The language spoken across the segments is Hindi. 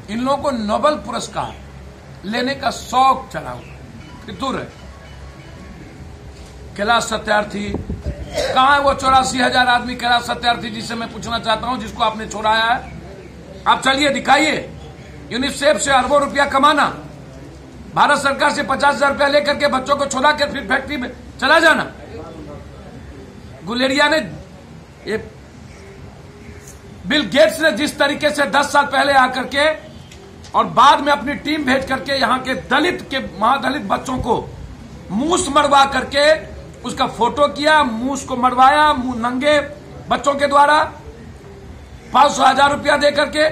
इन लोगों को नोबेल पुरस्कार लेने का शौक चढ़ा हुआ। फितूर है। कैलाश सत्यार्थी कहां है? वो 84,000 आदमी कैलाश सत्यार्थी जिससे मैं पूछना चाहता हूं, जिसको आपने छोड़ाया है। आप चलिए दिखाइए। यूनिसेफ से अरबों रुपया कमाना, भारत सरकार से 50,000 रुपया लेकर के बच्चों को छोड़ा के फिर फैक्ट्री में चला जाना। गुलेरिया ने, ये बिल गेट्स ने जिस तरीके से 10 साल पहले आकर के और बाद में अपनी टीम भेज करके यहां के दलित के महादलित बच्चों को मूस मरवा करके उसका फोटो किया, मूस को मरवाया नंगे बच्चों के द्वारा, 500,000 रुपया दे करके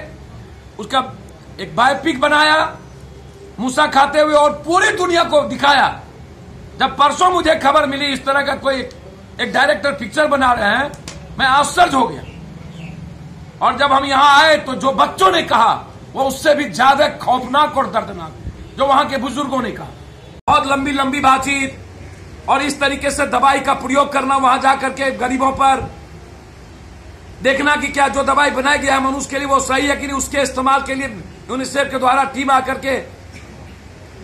उसका एक बायोपिक बनाया मूसा खाते हुए और पूरी दुनिया को दिखाया। जब परसों मुझे खबर मिली इस तरह का कोई एक डायरेक्टर पिक्चर बना रहे हैं, मैं आश्चर्य हो गया। और जब हम यहां आए तो जो बच्चों ने कहा वो उससे भी ज्यादा खौफनाक और दर्दनाक, जो वहां के बुजुर्गों ने कहा। बहुत लंबी लंबी बातचीत और इस तरीके से दवाई का प्रयोग करना, वहां जाकर के गरीबों पर देखना कि क्या जो दवाई बनाई गया है मनुष्य के लिए वो सही है कि नहीं, उसके इस्तेमाल के लिए यूनिसेफ के द्वारा टीम आकर के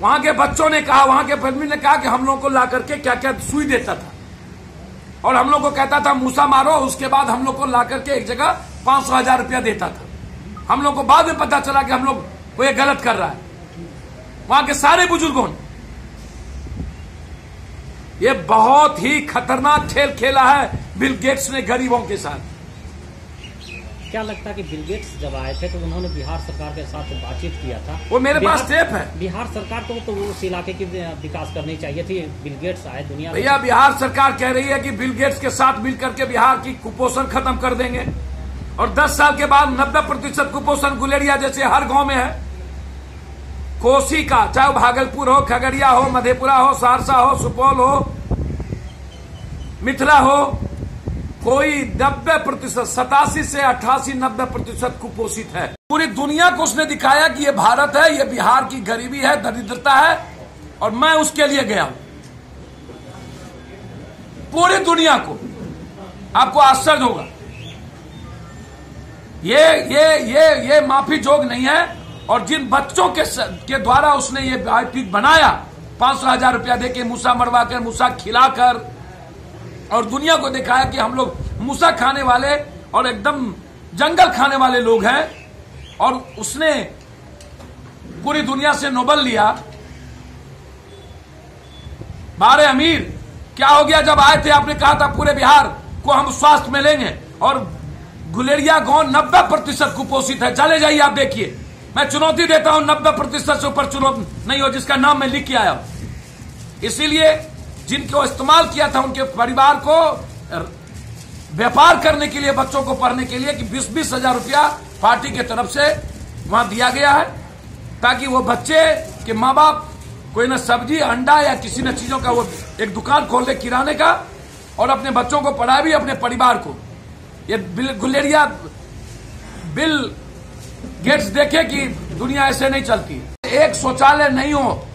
वहां के बच्चों ने कहा, वहां के फैमिली ने कहा कि हम लोगों को ला करके क्या क्या सुई देता था और हम लोग को कहता था मूसा मारो, उसके बाद हम लोग को ला करके एक जगह 500,000 रुपया देता था। हम लोग को बाद में पता चला कि हम लोग को ये गलत कर रहा है। वहां के सारे बुजुर्गों ने ये बहुत ही खतरनाक खेल खेला है बिल गेट्स ने गरीबों के साथ। क्या लगता है कि बिल गेट्स जब आए थे तो उन्होंने बिहार सरकार के साथ बातचीत किया था? वो मेरे पास टेप है। बिहार सरकार को तो उस इलाके की विकास करनी चाहिए थी। बिल गेट्स आए दुनिया भैया, बिहार सरकार कह रही है कि बिल गेट्स के साथ मिलकर के बिहार की कुपोषण खत्म कर देंगे और 10 साल के बाद 90% कुपोषण गुलेरिया जैसे हर गांव में है। कोसी का, चाहे भागलपुर हो, खगड़िया हो, मधेपुरा हो, सहरसा हो, सुपौल हो, मिथिला हो, कोई 90%, 87 से 88, 90% कुपोषित है। पूरी दुनिया को उसने दिखाया कि ये भारत है, ये बिहार की गरीबी है, दरिद्रता है और मैं उसके लिए गया हूं। पूरी दुनिया को, आपको आश्चर्य होगा, ये माफी जोग नहीं है। और जिन बच्चों के द्वारा उसने ये बायोपिक बनाया, 500,000 रुपया देके मूसा मरवा कर, मूसा खिलाकर और दुनिया को दिखाया कि हम लोग मूसा खाने वाले और एकदम जंगल खाने वाले लोग हैं। और उसने पूरी दुनिया से नोबेल लिया। बारे अमीर क्या हो गया? जब आए थे आपने कहा था पूरे बिहार को हम स्वास्थ्य में लेंगे और गुलेरिया गांव 90% कुपोषित है। चले जाइए, आप देखिए। मैं चुनौती देता हूं 90% से ऊपर चुनौती नहीं हो जिसका नाम मैं लिख के आया हूं। इसीलिए जिनको इस्तेमाल किया था उनके परिवार को व्यापार करने के लिए, बच्चों को पढ़ने के लिए कि 20-20 हजार रुपया पार्टी के तरफ से वहां दिया गया है ताकि वो बच्चे के माँ बाप कोई ना सब्जी, अंडा या किसी न चीजों का वो एक दुकान खोल दे किराने का और अपने बच्चों को पढ़ाए भी, अपने परिवार को। ये गुलेरिया बिल गेट्स देखे कि दुनिया ऐसे नहीं चलती। एक शौचालय नहीं हो।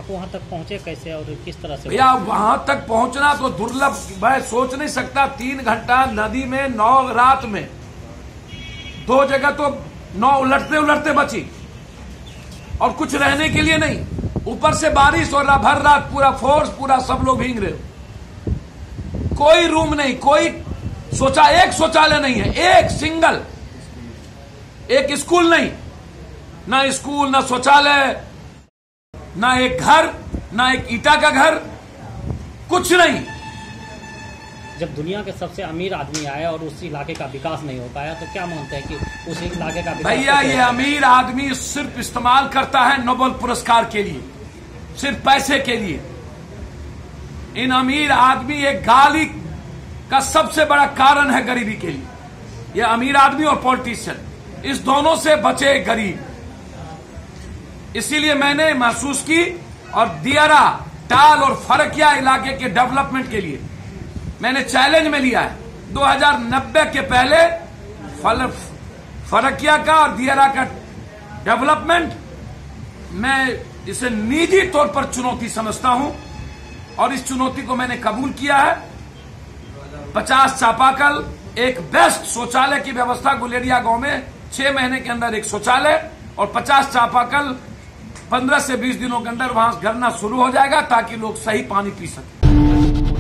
वहां तक पहुंचे कैसे और किस तरह से? भैया, वहां तक पहुंचना तो दुर्लभ, मैं सोच नहीं सकता। 3 घंटा नदी में 9 रात में 2 जगह तो 9 उलटते उलटते बची और कुछ रहने के लिए नहीं। ऊपर से बारिश और भर रात पूरा फोर्स, पूरा सब लोग भीग रहे हो। कोई रूम नहीं, कोई एक शौचालय नहीं है, एक सिंगल, एक स्कूल नहीं, ना स्कूल, ना शौचालय, ना एक घर, ना एक ईटा का घर, कुछ नहीं। जब दुनिया के सबसे अमीर आदमी आया और उस इलाके का विकास नहीं हो पाया तो क्या मानते हैं कि उस इलाके का विकास? भैया, ये अमीर आदमी सिर्फ इस्तेमाल करता है नोबेल पुरस्कार के लिए, सिर्फ पैसे के लिए। इन अमीर आदमी एक गाली का सबसे बड़ा कारण है गरीबी के लिए। ये अमीर आदमी और पॉलिटिशियन, इस दोनों से बचे गरीब। इसीलिए मैंने महसूस की और दियारा, टाल और फरकिया इलाके के डेवलपमेंट के लिए मैंने चैलेंज में लिया है 2090 के पहले फरकिया का और दियारा का डेवलपमेंट। मैं इसे निजी तौर पर चुनौती समझता हूं और इस चुनौती को मैंने कबूल किया है। 50 चापाकल, एक बेस्ट शौचालय की व्यवस्था गुलेरिया गांव में 6 महीने के अंदर एक शौचालय और 50 चापाकल 15 से 20 दिनों के अंदर वहां गरना शुरू हो जाएगा ताकि लोग सही पानी पी सकें।